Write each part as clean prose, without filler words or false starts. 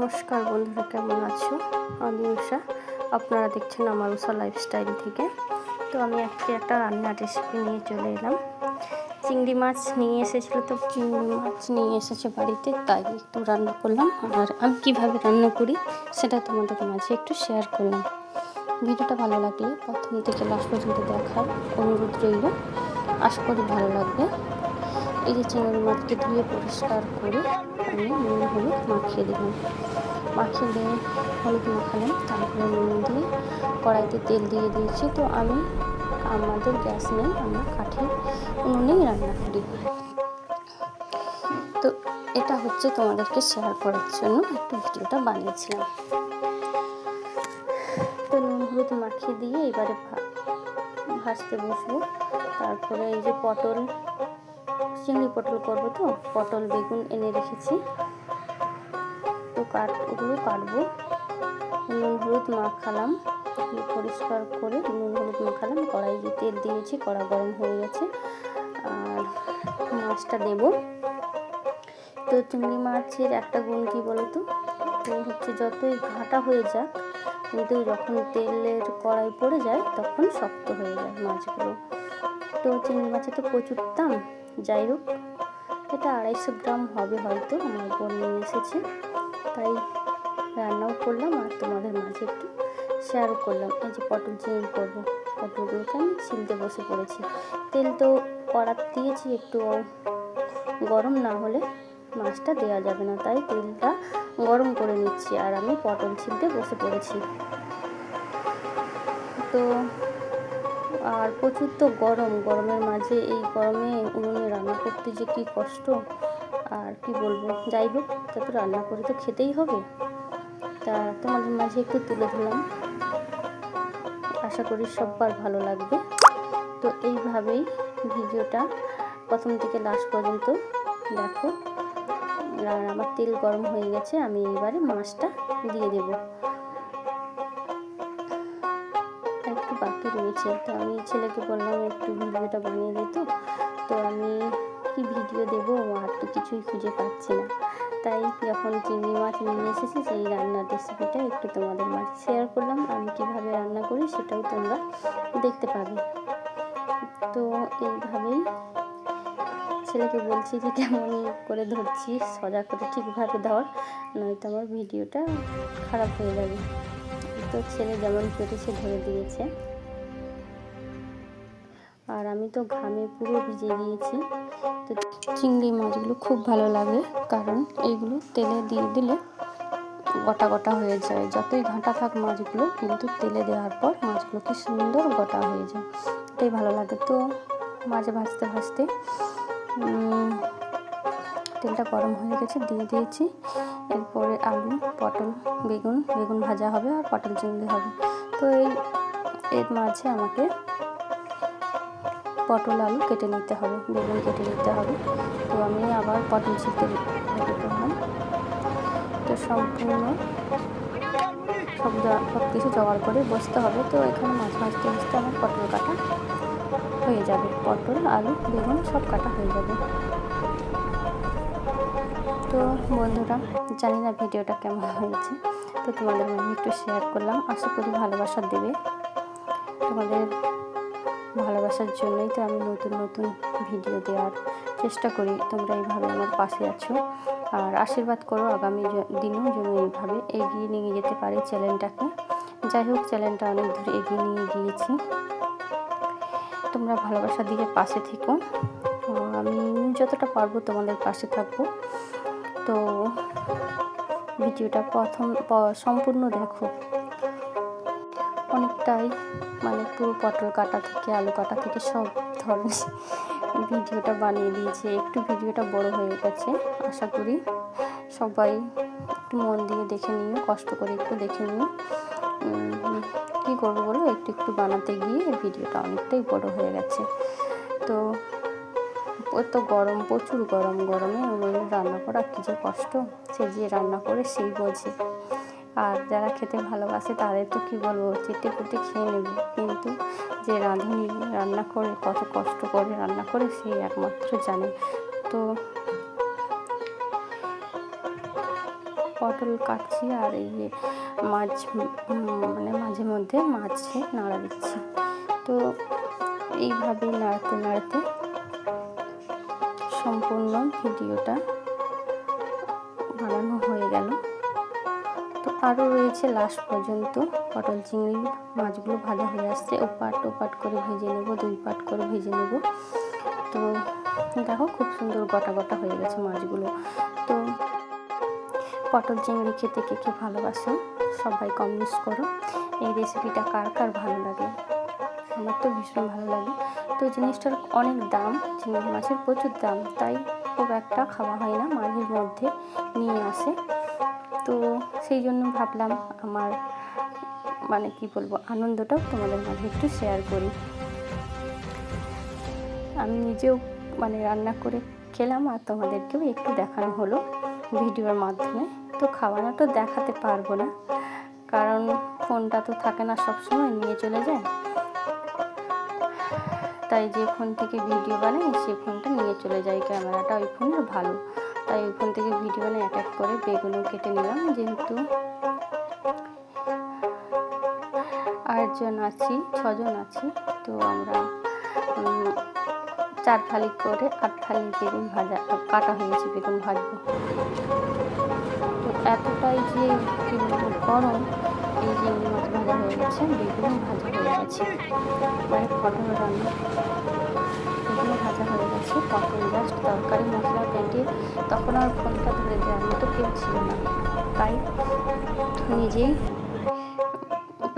নমস্কার বন্ধুরা, কেমন আছো? আমি উষা, আপনারা দেখছেন আমার উষা লাইফস্টাইল থেকে। তো আমি আজকে একটা রান্নার রেসিপি নিয়ে চলে এলাম। চিংড়ি মাছ নিয়ে এসেছিলো, তো চিংড়ি মাছ নিয়ে এসেছে বাড়িতে, তাই একটু রান্না করলাম। আর আমি কীভাবে রান্না করি সেটা তোমাদের মাঝে একটু শেয়ার করলাম। ভিডিওটা ভালো লাগলে প্রথম থেকে লাস্ট পর্যন্ত দেখার অনুরোধ রইল, আশা করি ভালো লাগবে। এই যে চিংড়ি মাছটি ধুয়ে পরিষ্কার করে আমি নুন হলুদ মাখিয়ে দিলাম। মাখিয়ে দিয়ে হলুদ মাখালাম, তারপরে নুন দিয়ে কড়াইতে তেল দিয়ে দিয়েছি। তো আমাদের গ্যাস নেই, আমরা কাঠের উনুনেই রান্না করি। তো এটা হচ্ছে তোমাদেরকে শেয়ার করার জন্য একটু ভিডিওটা বানিয়েছিলাম। তো নুন হলুদ মাখিয়ে দিয়ে এবারে ভাজতে বসবো। তারপরে এই যে চিংড়ি পটল করবো, তো পটল বেগুন এনে রেখেছি, তো ওগুলো কাটবো। নুন হলুদ মাখালাম, পরিষ্কার করে নুন হলুদ মাখালাম। কড়াইতে তেল দিয়েছি, কড়া গরম হয়ে গেছে। আর মাছটা দেব। তো চিংড়ি মাছের একটা গুণ কী বলো তো হচ্ছে, যতই ঘাটা হয়ে যাক, কিন্তু যখন তেলের কড়াই পড়ে যায় তখন শক্ত হয়ে যায় মাছগুলো। তো চিংড়ি মাছে তো প্রচুর দাম, যাই হোক এটা 250 গ্রাম হবে হয়তো, আমার বোন নিয়ে এসেছে, তাই রান্নাও করলাম আর তোমাদের মাঝে একটু শেয়ারও করলাম। এই যে পটল চিংড়ি করবো, পটলগুলোকে আমি ছিলতে বসে পড়েছি। তেল তো কড়া দিয়েছি, একটু গরম না হলে মাছটা দেওয়া যাবে না, তাই তেলটা গরম করে নিচ্ছি আর আমি পটল ছিলতে বসে পড়েছি। তো আর প্রচুর তো গরমের মাঝে এই গরমে উনুনে রান্না করতে যে কী কষ্ট আর কি বলবো। যাই হোক, তা তো রান্না করে তো খেতেই হবে, তা তোমাদের মাঝে একটু তুলে ধরলাম। আশা করি সবার ভালো লাগবে। তো এইভাবেই ভিডিওটা প্রথম থেকে লাস্ট পর্যন্ত দেখো। আর আমার তেল গরম হয়ে গেছে, আমি এবারে মাছটা দিয়ে দেব। একটু বাকি রয়েছে, তো আমি ছেলেকে বললাম একটু ভিডিওটা বানিয়ে দিত। তো আমি কি ভিডিও দেবো আর তো কিছুই খুঁজে পাচ্ছি না, তাই যখন চিংড়ি মাছ নিয়ে এসেছি সেই রান্নার রেসিপিটা একটু তোমাদের মাঝে শেয়ার করলাম। আমি কিভাবে রান্না করি সেটাও তোমরা দেখতে পাবে। তো এইভাবেই ছেলেকে বলছি যে কেমন করে ধরছি, সোজা করে ঠিকভাবে ধর, নয়তো আমার ভিডিওটা খারাপ হয়ে যাবে। তো ছেলে যেমন পেরেছে ধরে দিয়েছে। আর আমি তো ঘামে পুরো ভিজে গিয়েছি। তো চিংড়ি মাছগুলো খুব ভালো লাগে, কারণ এইগুলো তেলে দিয়ে দিলে গোটা গোটা হয়ে যায়। যতই ঘাঁটা থাক মাছগুলো, কিন্তু তেলে দেওয়ার পর মাছগুলো কি সুন্দর গোটা হয়ে যায়, এটাই ভালো লাগে। তো মাছ ভাজতে ভাজতে তেলটা গরম হয়ে গেছে, দিয়ে দিয়েছি। এরপরে আলু, পটল, বেগুন ভাজা হবে আর পটল চিংড়ি হবে। তো এর মাঝে আমাকে পটল আলু কেটে নিতে হবে, বেগুন কেটে নিতে হবে। তো আমি আবার পটল ছিলতে রেডি করলাম। তো সম্পূর্ণ সব কিছু জোগাড় করে বসতে হবে। তো এখানে মাছ ভাজতে ভাজতে আমার পটল কাটা হয়ে যাবে, পটল আলু বেগুন সব কাটা হয়ে যাবে। তো বন্ধুরা, জানি না ভিডিওটা কেমন হয়েছে, তো তোমাদের মাঝে একটু শেয়ার করলাম। আশা করি ভালোবাসা দেবে। তোমাদের ভালোবাসার জন্যই তো আমি নতুন নতুন ভিডিও দেওয়ার চেষ্টা করি। তোমরা এইভাবে আমার পাশে আছো আর আশীর্বাদ করো, আগামী দিনেও যেন এইভাবে এগিয়ে নিয়ে যেতে পারি চ্যানেলটাকে। যাই হোক, চ্যানেলটা অনেক দূর এগিয়ে নিয়ে গিয়েছি। তোমরা ভালোবাসা দিয়ে পাশে থেকো, আমি যতটা পারবো তোমাদের পাশে থাকবো। তো ভিডিওটা সম্পূর্ণ দেখো। অনেকটাই পুরো পটল কাটা থেকে আলু কাটা থেকে সব ধরনের ভিডিওটা বানিয়ে দিয়েছে। একটু ভিডিওটা বড় হয়ে গেছে, আশা করি সবাই একটু মন দিয়ে দেখে নিও, কষ্ট করে একটু দেখে নিও। কী করবো বলো, একটু বানাতে গিয়ে ভিডিওটা অনেকটাই বড় হয়ে গেছে। তো প্রচুর গরমে রান্না করা কী যে কষ্ট, সে যে রান্না করে সেই বোঝে। আর যারা খেতে ভালোবাসে তাদের তো কী বলবো, চেটে পুটে খেয়ে নেবে, কিন্তু যে রাঁধুনি রান্না করে কত কষ্ট করে রান্না করে সেই একমাত্র জানে। তো পটল পটল কাটছি আর এই যে মাছ মানে মাঝে মধ্যে মাছে নাড়া দিচ্ছি। তো এইভাবেই নাড়তে নাড়তে সম্পূর্ণ ভিডিওটা বানানো হয়ে গেল। তো আরও রয়েছে লাস্ট পর্যন্ত পটল চিংড়ি মাছগুলো ভাজা হয়ে আসছে, ওপাট ওপাট করে ভেজে নেব, 2 পাট করে ভেজে নেব। তো দেখো খুব সুন্দর গোটা গোটা হয়ে গেছে মাছগুলো। তো পটল চিংড়ি খেতে কে কে ভালোবাসো সবাই কমেন্টস করো। এই রেসিপিটা কার কার ভালো লাগে, আমার তো ভীষণ ভালো লাগে। তো জিনিসটার অনেক দাম, চিংড়ি মাছের প্রচুর দাম, তাই খুব একটা খাওয়া হয় না, মাঝের মধ্যে নিয়ে আসে। তো সেই জন্য ভাবলাম আমার মানে কি বলবো আনন্দটাও তোমাদের মাঝে একটু শেয়ার করি। আমি নিজেও মানে রান্না করে খেলাম আর তোমাদেরকেও একটু দেখানো হলো ভিডিওর মাধ্যমে। তো খাওয়ানোটা দেখাতে পারবো না, কারণ ফোনটা তো থাকে না, সবসময় নিয়ে চলে যায়। তাই যে ফোন থেকে ভিডিও বানাই সেই ফোনটা নিয়ে চলে যায়, ক্যামেরাটা ওই ফোনের ভালো, তাই ওই ফোন থেকে ভিডিও বানিয়ে অ্যাটাক করে বেগুনও কেটে নিলাম। যেহেতু 8 জন আছি, 6 জন আছি, তো আমরা 4 থালি করে 8 থালি বেগুন ভাজা কাটা হয়েছে, বেগুন ভাজবো। তো এতটাই যে কি বলবো গরম, এই যে মাছ ভাজা হয়ে গেছে, বেগুনও ভাজা হয়ে গেছে, মানে পটল রান্না বেগুনও ভাজা হয়ে গেছে। পটল জাস্ট তরকারি মশলা কেটে, তখন আর ফোনটা ধরে দেওয়ার মতো কেউ ছিল না, তাই নিজেই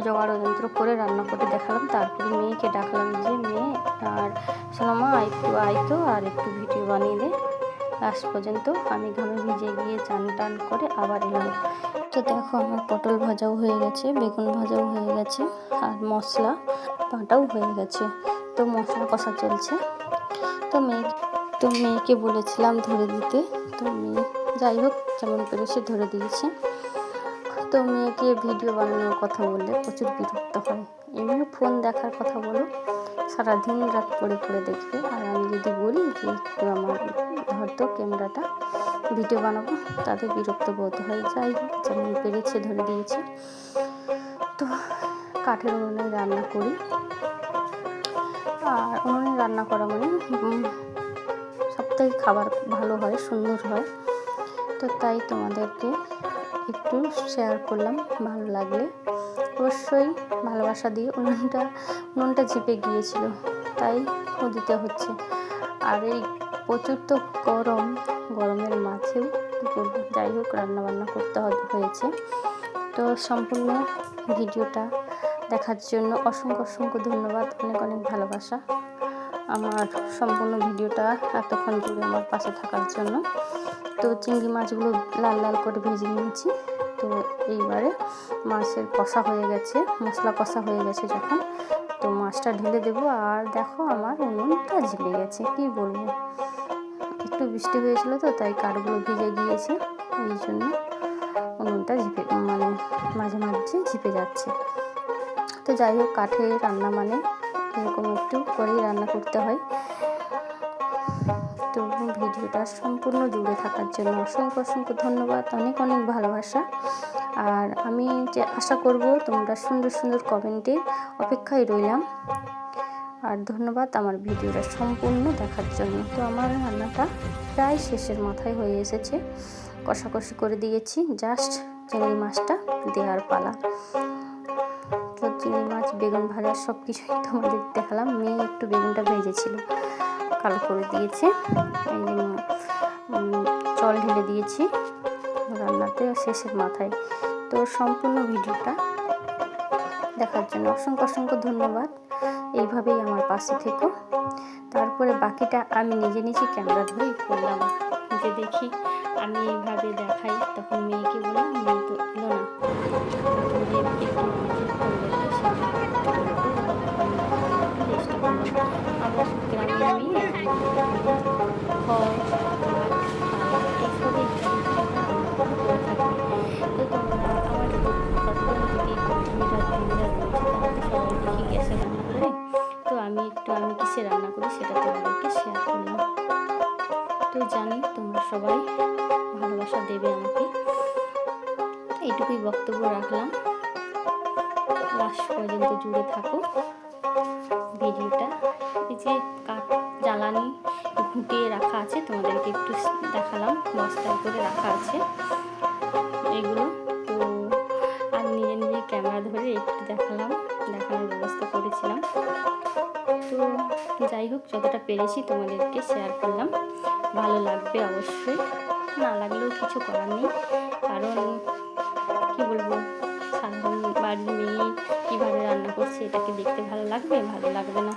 জোগাড় যন্ত্র করে রান্না করে দেখালাম। তারপরে মেয়েকে ডাকলাম যে মেয়ে আর সোনামা একটু আইতো আর একটু ভিডিও বানিয়ে দে। লাস্ট পর্যন্ত আমি ঘামে ভিজে গিয়ে চান টান করে আবার এলাম। তো দেখো আমার পটল ভাজাও হয়ে গেছে, বেগুন ভাজাও হয়ে গেছে, আর মশলা বাটাও হয়ে গেছে। তো মশলা কষা চলছে। তো মেয়েকে বলেছিলাম ধরে দিতে, তো মেয়ে যাই হোক যেমন পেরেছে ধরে দিয়েছে। তো মেয়েকে ভিডিও বানানোর কথা বললে প্রচুর বিরক্ত হয়, এমনি ফোন দেখার কথা বলো সারাদিন রাত পড়ে পড়ে দেখবে, আর আমি যদি বলি যে একটু আমার ধরতো ক্যামেরাটা ভিডিও বানাবো, তাদের বিরক্ত বোধ হয়। যাই হোক যেমন পেরেছে ধরে দিয়েছে। তো কাঠের উনুনে রান্না করি, আর উনুনে রান্না করা মানে সবথেকে খাবার ভালো হয়, সুন্দর হয়। তো তাই তোমাদেরকে একটু শেয়ার করলাম, ভালো লাগলে অবশ্যই ভালোবাসা দিয়ে। উনুনটা ঝিপে গিয়েছিল, তাই দিতে হচ্ছে। আর এই প্রচুর তো গরমের মাঝেও কী করবো, যাই হোক রান্নাবান্না করতে হয়েছে। তো সম্পূর্ণ ভিডিওটা দেখার জন্য অসংখ্য ধন্যবাদ, অনেক অনেক ভালোবাসা আমার সম্পূর্ণ ভিডিওটা এতক্ষণ জুড়ে আমার পাশে থাকার জন্য। তো চিংড়ি মাছগুলো লাল লাল করে ভেজে নিয়েছি। তো এইবারে মাছের কষা হয়ে গেছে, মশলা কষা হয়ে গেছে যখন, তো মাছটা ঢেলে দেবো। আর দেখো আমার উনুনটা ঝিপে গেছে, কি বলবো, একটু বৃষ্টি হয়েছিল তো তাই কাঠগুলো ভিজে গিয়েছে, এই জন্য উনুনটা মানে মাঝে মাঝে ঝিপে যাচ্ছে। তো যাই হোক কাঠে রান্না মানে এরকম একটু করেই রান্না করতে হয়। তো ভিডিওটা সম্পূর্ণ জুড়ে থাকার জন্য অসংখ্য ধন্যবাদ, অনেক অনেক ভালোবাসা। আর আমি যে আশা করব তোমরা সুন্দর কমেন্টে অপেক্ষায় রইলাম। আর ধন্যবাদ আমার ভিডিওটা সম্পূর্ণ দেখার জন্য। তো আমার রান্নাটা প্রায় শেষের মাথায় হয়ে এসেছে, কষাকষি করে দিয়েছি, জাস্ট চিংড়ি মাছটা দেওয়ার পালা। তো চিংড়ি মাছ বেগুন ভাজা সব কিছুই তোমাদের দেখালাম। মেয়ে একটু বেগুনটা ভেজেছিল, কালো করে দিয়েছে। এই যে জল ঢেলে দিয়েছি রান্নাতে শেষের মাথায়। তো সম্পূর্ণ ভিডিওটা দেখার জন্য অসংখ্য ধন্যবাদ। এইভাবেই আমার পাশে থেকো। তারপরে বাকিটা আমি নিজে ক্যামেরা ধরেই করলাম, যে দেখি আমি এইভাবে দেখাই। তখন মেয়েকে বললাম, মেয়ে তো এলো না, আমরা গ্রামের মেয়ে, খড় এসবেই করে থাকি। তো তোমরা আমার কতজন দিদি বন্ধুরা দিদিরা রয়েছে, তারা তো সবাই দেখি গ্যাসে রান্না করে। তো আমি কিসে রান্না করি সেটা তোমাদেরকে শেয়ার করলাম। তো জানি তোমরা সবাই ভালোবাসা দেবে আমাকে। পর্যন্ত জুড়ে থাকো ভিডিওটা। এই যে কাঠ জ্বালানি ঘুটিয়ে রাখা আছে, তোমাদেরকে একটু দেখালাম, বস্তায় করে রাখা আছে এগুলো। তো আর নিজে নিজে ক্যামেরা ধরে একটু দেখানোর ব্যবস্থা করেছিলাম। তো যাই হোক, যতটা পেরেছি তোমাদেরকে শেয়ার করলাম। ভালো লাগবে অবশ্যই, না লাগলেও কিছু করার নেই, কারণ কি বলবো, সাধারণ বাড়ির মেয়ে কীভাবে রান্না করছে এটাকে দেখতে ভালো লাগবে? ভালো লাগবে না।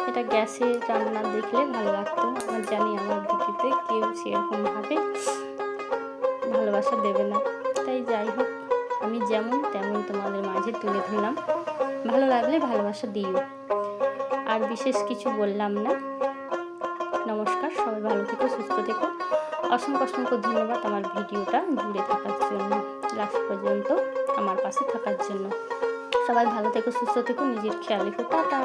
এটা গ্যাসে রান্না দেখলে ভালো লাগতো, আমার জানি আমার ভিডিওতে কেউ সেরকমভাবে ভালোবাসা দেবে না। তাই যাই হোক, আমি যেমন তেমন তোমাদের মাঝে তুলে ধরলাম। ভালো লাগলে ভালোবাসা দিও। আর বিশেষ কিছু বললাম না। নমস্কার, সবাই ভালো থেকো, সুস্থ থেকো। অসংখ্য ধন্যবাদ আমার ভিডিওটা জুড়ে থাকার জন্য, লাস্ট পর্যন্ত আমার পাশে থাকার জন্য। সবাই ভালো থেকো, সুস্থ থেকো, নিজের খেয়াল রেখো। টাটা।